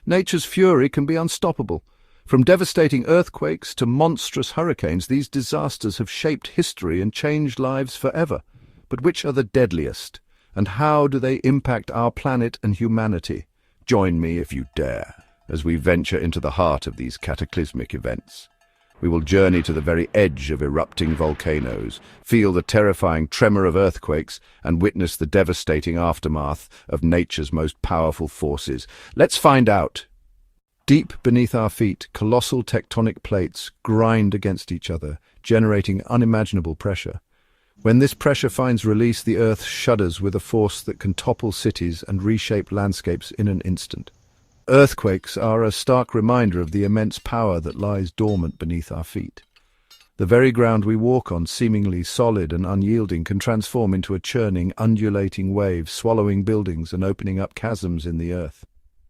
Nature's fury can be unstoppable. From devastating earthquakes to monstrous hurricanes, these disasters have shaped history and changed lives forever. But which are the deadliest? And how do they impact our planet and humanity? Join me if you dare, as we venture into the heart of these cataclysmic events. We will journey to the very edge of erupting volcanoes, feel the terrifying tremor of earthquakes, and witness the devastating aftermath of nature's most powerful forces. Let's find out. Deep beneath our feet, colossal tectonic plates grind against each other, generating unimaginable pressure. When this pressure finds release, the Earth shudders with a force that can topple cities and reshape landscapes in an instant. Earthquakes are a stark reminder of the immense power that lies dormant beneath our feet. The very ground we walk on, seemingly solid and unyielding, can transform into a churning, undulating wave, swallowing buildings and opening up chasms in the earth.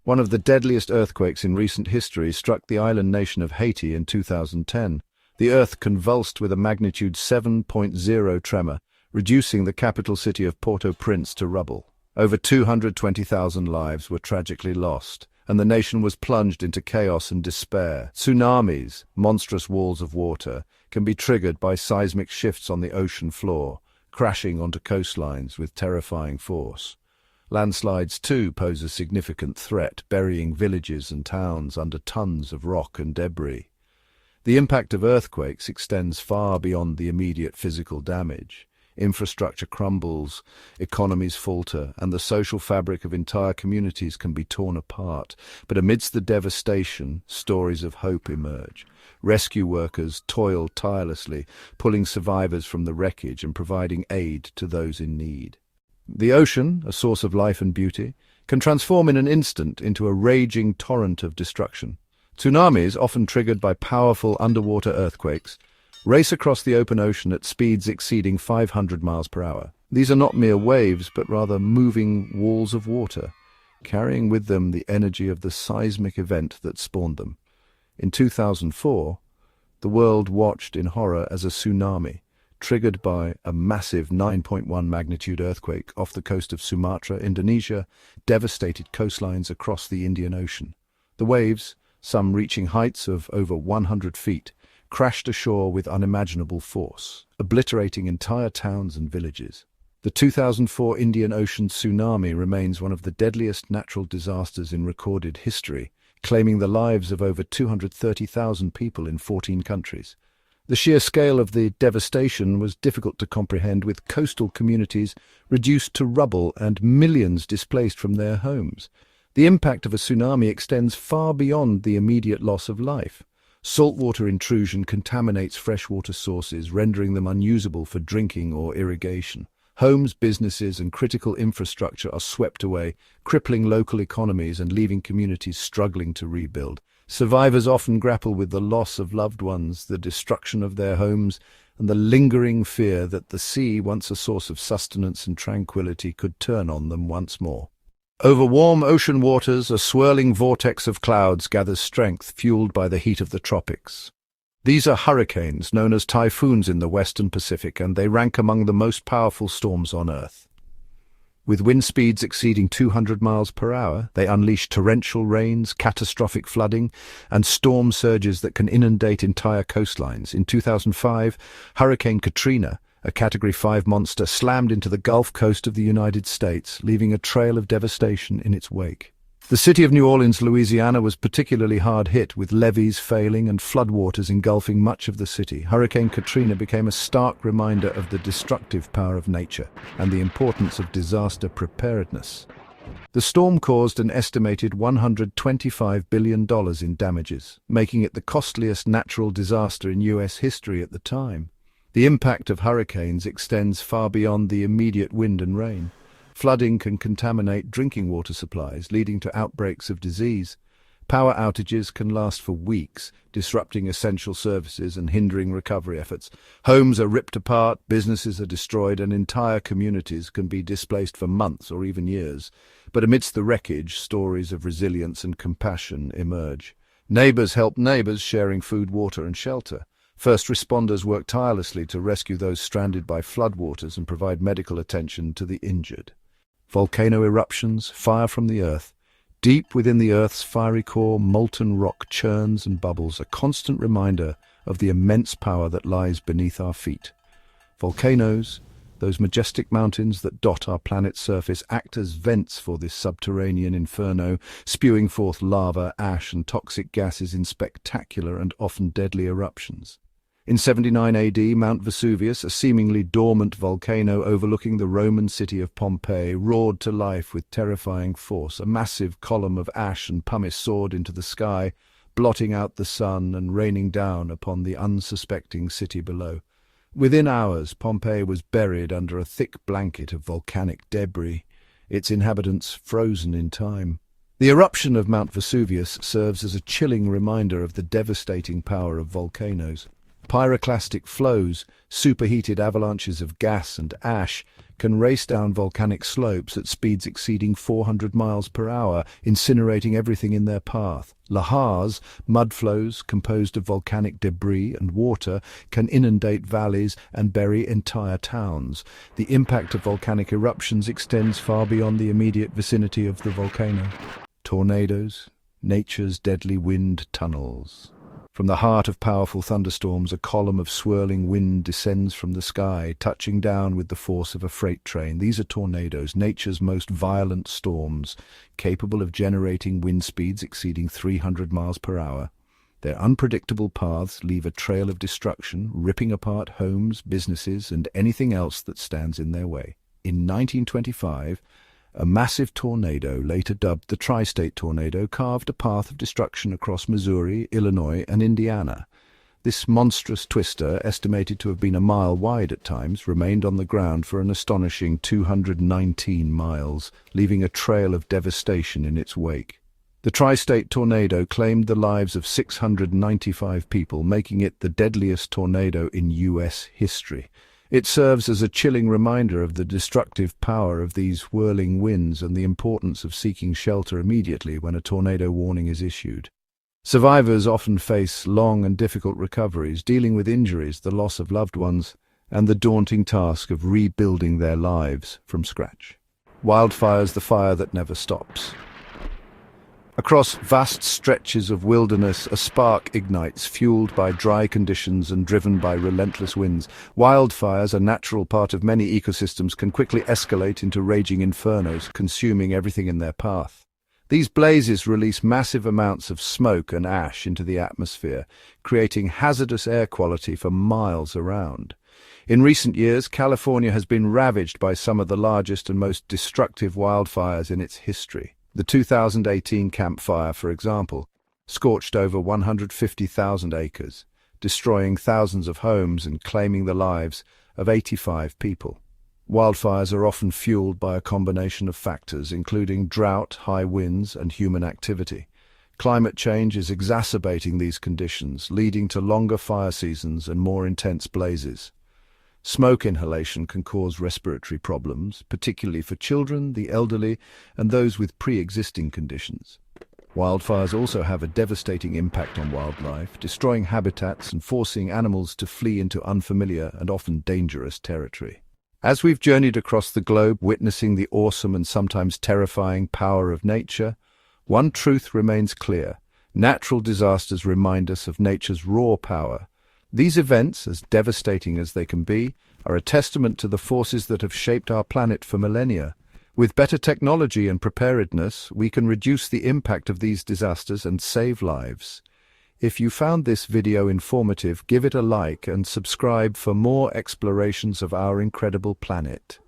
One of the deadliest earthquakes in recent history struck the island nation of Haiti in 2010. The earth convulsed with a magnitude 7.0 tremor, reducing the capital city of Port-au-Prince to rubble. Over 220,000 lives were tragically lost, and the nation was plunged into chaos and despair. Tsunamis, monstrous walls of water, can be triggered by seismic shifts on the ocean floor, crashing onto coastlines with terrifying force. Landslides, too, pose a significant threat, burying villages and towns under tons of rock and debris. The impact of earthquakes extends far beyond the immediate physical damage. Infrastructure crumbles, economies falter, and the social fabric of entire communities can be torn apart. But amidst the devastation, stories of hope emerge. Rescue workers toil tirelessly, pulling survivors from the wreckage and providing aid to those in need. The ocean, a source of life and beauty, can transform in an instant into a raging torrent of destruction. Tsunamis, often triggered by powerful underwater earthquakes, race across the open ocean at speeds exceeding 500 miles per hour. These are not mere waves, but rather moving walls of water, carrying with them the energy of the seismic event that spawned them. In 2004, the world watched in horror as a tsunami, triggered by a massive 9.1 magnitude earthquake off the coast of Sumatra, Indonesia, devastated coastlines across the Indian Ocean. The waves, some reaching heights of over 100 feet, crashed ashore with unimaginable force, obliterating entire towns and villages. The 2004 Indian Ocean tsunami remains one of the deadliest natural disasters in recorded history, claiming the lives of over 230,000 people in 14 countries. The sheer scale of the devastation was difficult to comprehend, with coastal communities reduced to rubble and millions displaced from their homes. The impact of a tsunami extends far beyond the immediate loss of life. Saltwater intrusion contaminates freshwater sources, rendering them unusable for drinking or irrigation. Homes, businesses, and critical infrastructure are swept away, crippling local economies and leaving communities struggling to rebuild. Survivors often grapple with the loss of loved ones, the destruction of their homes, and the lingering fear that the sea, once a source of sustenance and tranquility, could turn on them once more. Over warm ocean waters, a swirling vortex of clouds gathers strength, fueled by the heat of the tropics. These are hurricanes, known as typhoons in the western Pacific, and they rank among the most powerful storms on Earth. With wind speeds exceeding 200 miles per hour, they unleash torrential rains, catastrophic flooding, and storm surges that can inundate entire coastlines. In 2005, Hurricane Katrina, a Category 5 monster, slammed into the Gulf Coast of the United States, leaving a trail of devastation in its wake. The city of New Orleans, Louisiana, was particularly hard hit, with levees failing and floodwaters engulfing much of the city. Hurricane Katrina became a stark reminder of the destructive power of nature and the importance of disaster preparedness. The storm caused an estimated $125 billion in damages, making it the costliest natural disaster in U.S. history at the time. The impact of hurricanes extends far beyond the immediate wind and rain. Flooding can contaminate drinking water supplies, leading to outbreaks of disease. Power outages can last for weeks, disrupting essential services and hindering recovery efforts. Homes are ripped apart, businesses are destroyed, and entire communities can be displaced for months or even years. But amidst the wreckage, stories of resilience and compassion emerge. Neighbors help neighbors, sharing food, water, and shelter. First responders work tirelessly to rescue those stranded by floodwaters and provide medical attention to the injured. Volcano eruptions, fire from the earth, Deep within the Earth's fiery core, molten rock churns and bubbles, a constant reminder of the immense power that lies beneath our feet. Volcanoes, those majestic mountains that dot our planet's surface, act as vents for this subterranean inferno, spewing forth lava, ash, and toxic gases in spectacular and often deadly eruptions. In 79 AD, Mount Vesuvius, a seemingly dormant volcano overlooking the Roman city of Pompeii, roared to life with terrifying force. A massive column of ash and pumice soared into the sky, blotting out the sun and raining down upon the unsuspecting city below. Within hours, Pompeii was buried under a thick blanket of volcanic debris, its inhabitants frozen in time. The eruption of Mount Vesuvius serves as a chilling reminder of the devastating power of volcanoes. Pyroclastic flows, superheated avalanches of gas and ash, can race down volcanic slopes at speeds exceeding 400 miles per hour, incinerating everything in their path. Lahars, mudflows composed of volcanic debris and water, can inundate valleys and bury entire towns. The impact of volcanic eruptions extends far beyond the immediate vicinity of the volcano. Tornadoes, nature's deadly wind tunnels. From the heart of powerful thunderstorms, a column of swirling wind descends from the sky, touching down with the force of a freight train. These are tornadoes, nature's most violent storms, capable of generating wind speeds exceeding 300 miles per hour. Their unpredictable paths leave a trail of destruction, ripping apart homes, businesses, and anything else that stands in their way. In 1925, a massive tornado, later dubbed the Tri-State Tornado, carved a path of destruction across Missouri, Illinois, and Indiana. This monstrous twister, estimated to have been a mile wide at times, remained on the ground for an astonishing 219 miles, leaving a trail of devastation in its wake. The Tri-State Tornado claimed the lives of 695 people, making it the deadliest tornado in U.S. history. It serves as a chilling reminder of the destructive power of these whirling winds and the importance of seeking shelter immediately when a tornado warning is issued. Survivors often face long and difficult recoveries, dealing with injuries, the loss of loved ones, and the daunting task of rebuilding their lives from scratch. Wildfires, the fire that never stops. Across vast stretches of wilderness, a spark ignites, fueled by dry conditions and driven by relentless winds. Wildfires, a natural part of many ecosystems, can quickly escalate into raging infernos, consuming everything in their path. These blazes release massive amounts of smoke and ash into the atmosphere, creating hazardous air quality for miles around. In recent years, California has been ravaged by some of the largest and most destructive wildfires in its history. The 2018 Camp Fire, for example, scorched over 150,000 acres, destroying thousands of homes and claiming the lives of 85 people. Wildfires are often fueled by a combination of factors, including drought, high winds, and human activity. Climate change is exacerbating these conditions, leading to longer fire seasons and more intense blazes. Smoke inhalation can cause respiratory problems, particularly for children, the elderly, and those with pre-existing conditions. Wildfires also have a devastating impact on wildlife, destroying habitats and forcing animals to flee into unfamiliar and often dangerous territory. As we've journeyed across the globe, witnessing the awesome and sometimes terrifying power of nature, one truth remains clear. Natural disasters remind us of nature's raw power. These events, as devastating as they can be, are a testament to the forces that have shaped our planet for millennia. With better technology and preparedness, we can reduce the impact of these disasters and save lives. If you found this video informative, give it a like and subscribe for more explorations of our incredible planet.